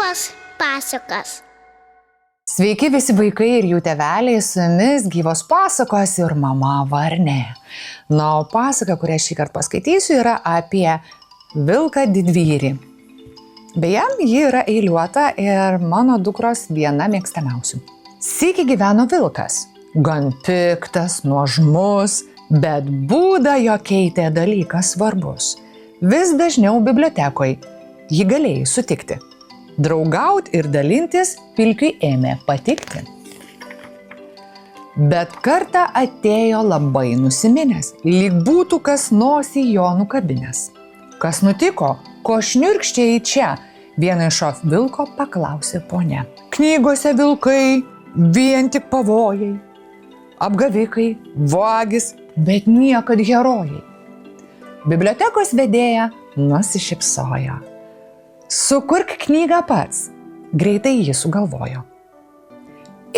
Gyvos pasakos. Sveiki visi vaikai ir jų tėveliai, su jumis Gyvos pasakos ir mama Varnė. Na, o pasaka, kurią šį kartą paskaitysiu, yra apie vilką didvyrį. Beje, ji yra eiliuota ir mano dukros viena mėgstamiausių. Sykį gyveno vilkas, gan piktas, nuožmus, bet būdą jo keitė dalykas svarbus. Vis dažniau bibliotekoje jį galėjai sutikti. Draugaut ir dalintis vilkiui ėmė patikti. Bet kartą atėjo labai nusiminęs, lyg būtų kas nosį jo nukabinęs. Kas nutiko, ko šniurkščiai čia, vieną iš vilko paklausė ponia. Knygose vilkai, vien tik pavojai, apgavikai, vagis, bet niekad herojai. Bibliotekos vedėja nusišypsojo. Sukurk knygą pats, greitai jį sugalvojo.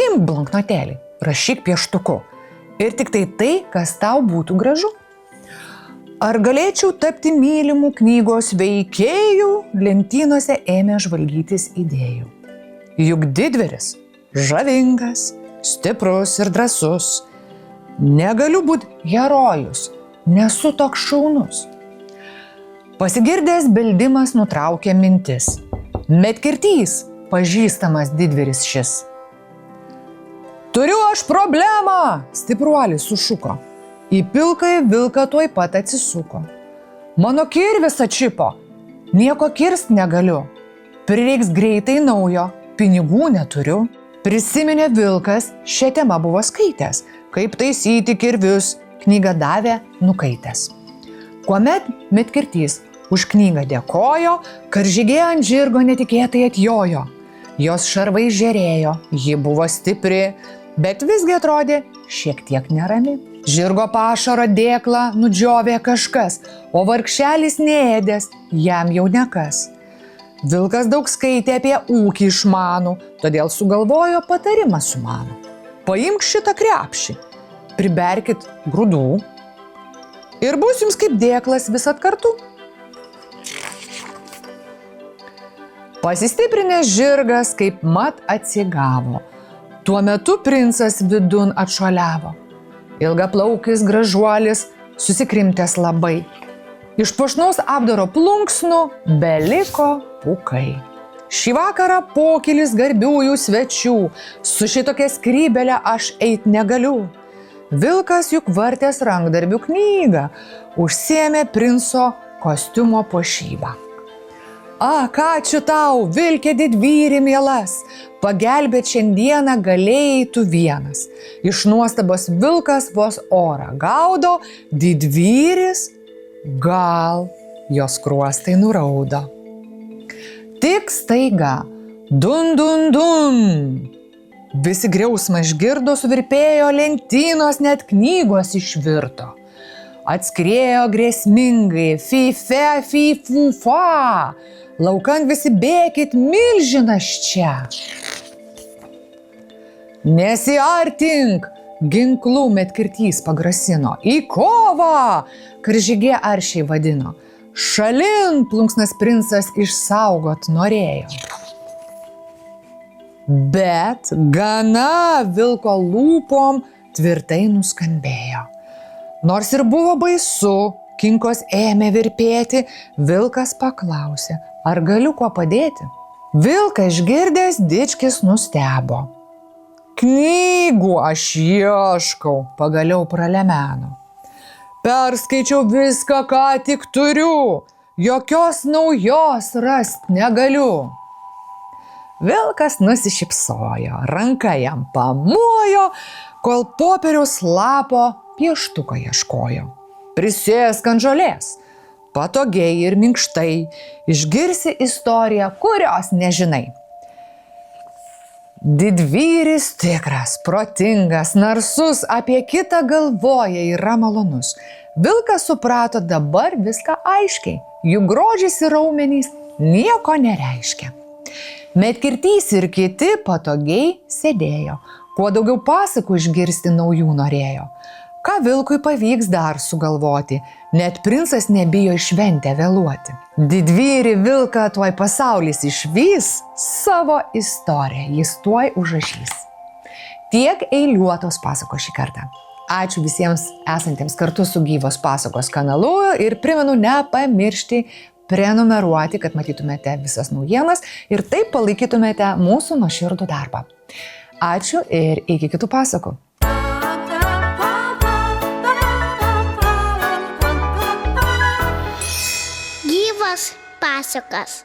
Imk blanknotėlį, rašyk pieštuku ir tik tai, kas tau būtų gražu. Ar galėčiau tapti mylimų knygos veikėjų, lentynose ėmė žvalgytis idėjų. Juk didvyris žavingas, stiprus ir drąsus. Negaliu būti herojus, nesu toks šaunus. Pasigirdęs beldimas nutraukė mintis. Medkirtys, pažįstamas didvyris šis. Turiu aš problemą, stipruolis sušuko. Į pilkąjį vilką tuoj pat atsisuko. Mano kirvis atšipo, nieko kirst negaliu. Prireiks greitai naujo, pinigų neturiu. Prisiminė vilkas, šią temą buvo skaitęs, kaip taisyti kirvius, knygą davė nukaitęs. Kuomet medkirtys už knygą dėkojo, karžygė ant žirgo netikėtai atjojo. Jos šarvai žėrėjo, ji buvo stipri, bet visgi atrodė šiek tiek nerami. Žirgo pašaro dėklą nudžiovė kažkas, o vargšelis neėdęs, jam jau nekas. Vilkas daug skaitė apie ūkį išmanų, todėl sugalvojo patarimą sumanų. Paimk šitą krepšį, priberkit grūdų ir bus jums kaip dėklas visat kartu. Pasistiprinęs žirgas kaip mat atsigavo. Tuo metu princas vidun atšuoliavo. Ilgaplaukis gražuolis, susikrimtęs labai. Iš puošnaus apdaro plunksnų beliko pūkai. Šį vakarą pokylis garbiųjų svečių, su šitokia skrybelė aš eit negaliu. Vilkas juk vartęs rankdarbių knygą, užsiėmė princo kostiumo puošybą. Ak, ačiū tau, vilke didvyri mielas, pagelbėt šiandieną galėjai tu vienas. Iš nuostabos vilkas vos orą gaudo, didvyris gal jos skruostai nuraudo. Tik staiga, dun dun dun, visi griausmą išgirdo, suvirpėjo lentynos, net knygos išvirto. Atskriejo grėsmingai, fi fe, fi fu fa, laukan visi bėkit, milžinas čia. Nesiartink, ginklų medkirtys pagrasino, į kovą, karžygė aršiai vadino. Šalin, plunksnas princas išsaugot norėjo. Bet gana vilko lūpom tvirtai nuskambėjo. Nors ir buvo baisu, kinkos ėmė virpėti, vilkas paklausė, ar galiu kuo padėti? Vilką išgirdęs dičkis nustebo. Knygų aš ieškau, pagaliau pralemeno. Perskaičiau viską, ką tik turiu, jokios naujos rast negaliu. Vilkas nusišypsojo, ranka jam pamojo, kol popieriaus lapo pieštuko ieškojo. Prisėsk ant žolės, patogiai ir minkštai, išgirsi istoriją, kurios nežinai. Didvyris tikras, protingas, narsus, apie kitą galvoja yra malonus. Vilkas suprato dabar viską aiškiai, jų grožis ir raumenys nieko nereiškia. Medkirtys ir kiti patogiai sėdėjo, kuo daugiau pasakų išgirsti naujų norėjo. Ką vilkui pavyks dar sugalvoti, net princas nebijo į šventę vėluoti. Didvyrį vilką tuoj pasaulis išvys, savo istoriją jis tuoj užrašys. Tiek eiliuotos pasakos šį kartą. Ačiū visiems esantiems kartu su Gyvos pasakos kanalu ir primenu nepamiršti prenumeruoti, kad matytumėte visas naujienas ir taip palaikytumėte mūsų nuoširdų darbą. Ačiū ir iki kitų pasakų. Gyvos pasakos.